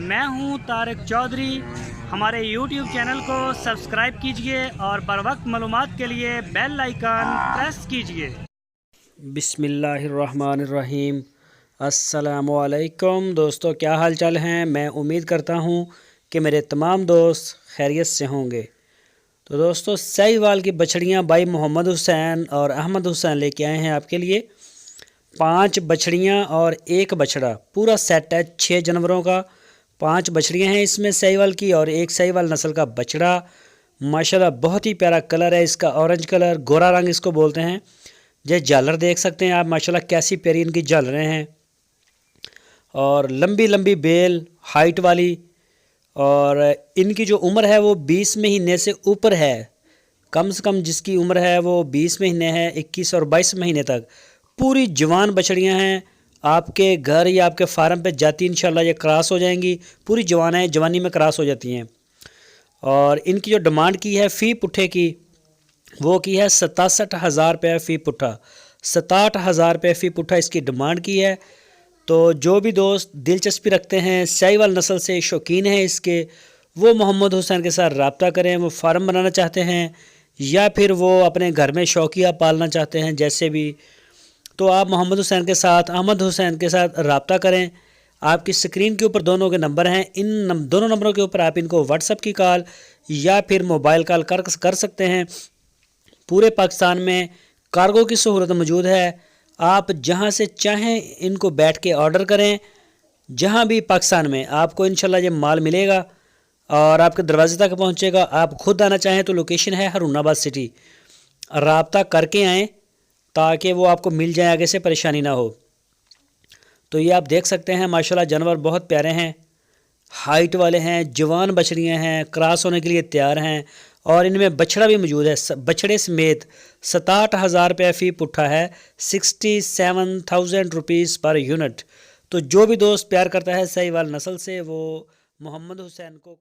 मैं हूं तारिक चौधरी। हमारे YouTube चैनल को सब्सक्राइब कीजिए और बर वक्त मालूमात के लिए बेल आइकन प्रेस कीजिए। बिस्मिल्लाहिर्रहमानिर्रहीम। अस्सलामुअलैकुम दोस्तों, क्या हाल चाल हैं। मैं उम्मीद करता हूं कि मेरे तमाम दोस्त खैरियत से होंगे। तो दोस्तों, साहिवाल की बछड़ियां भाई मोहम्मद हुसैन और अहमद हुसैन लेके आए हैं आपके लिए। 5 बछड़ियां और 1 बछड़ा, पूरा सेट है 6 जानवरों का। 5 बछड़ियां हैं इसमें साहिवाल की और 1 साहिवाल नस्ल का बछड़ा। माशाल्लाह बहुत ही प्यारा कलर है इसका, ऑरेंज कलर, गोरा रंग इसको बोलते हैं। ये झालर देख सकते हैं आप, माशाल्लाह कैसी प्यारी इनकी झालरें हैं। और लंबी लंबी बेल, हाइट वाली। और इनकी जो उम्र है वो 20 महीने से ऊपर है। कम से कम जिसकी उम्र है वो 20 महीने है, 21 और 22 महीने तक पूरी जवान बछड़ियां हैं। आपके घर या आपके फार्म पे जाती इंशाल्लाह ये क्रॉस हो जाएंगी। पूरी जवान है, जवानी में क्रॉस हो जाती हैं। और इनकी जो डिमांड की है फ़ी पुट्ठे की, वो की है 67,000 रुपये फ़ी पुट्ठा। 67,000 रुपये फ़ी पुट्ठा इसकी डिमांड की है। तो जो भी दोस्त दिलचस्पी रखते हैं, साहिवाल नस्ल से शौकीन हैं इसके, वो मोहम्मद हुसैन के साथ रब्ता करें। वो फार्म बनाना चाहते हैं या फिर वो अपने घर में शौकिया पालना चाहते हैं, जैसे भी, तो आप मोहम्मद हुसैन के साथ, अहमद हुसैन के साथ रब्ता करें। आपकी स्क्रीन के ऊपर दोनों के नंबर हैं। इन दोनों नंबरों के ऊपर आप इनको व्हाट्सएप की कॉल या फिर मोबाइल कॉल कर सकते हैं। पूरे पाकिस्तान में कार्गो की सहूलत मौजूद है। आप जहां से चाहें इनको बैठ के ऑर्डर करें, जहां भी पाकिस्तान में आपको इंशाल्लाह ये माल मिलेगा और आपके दरवाजे तक पहुंचेगा। आप खुद आना चाहें तो लोकेशन है हारूनाबाद सिटी। राब्ता करके आएँ ताकि वो आपको मिल जाए, आगे से परेशानी ना हो। तो ये आप देख सकते हैं माशाल्लाह जानवर बहुत प्यारे हैं, हाइट वाले हैं, जवान बछड़ियाँ हैं, क्रॉस होने के लिए तैयार हैं। और इनमें बछड़ा भी मौजूद है, बछड़े समेत। 67,000 रुपये फ़ी पुट्ठा है, 67,000 रुपीज़ पर यूनिट। तो जो भी दोस्त प्यार करता है साहिवाल नस्ल से, वो मोहम्मद हुसैन को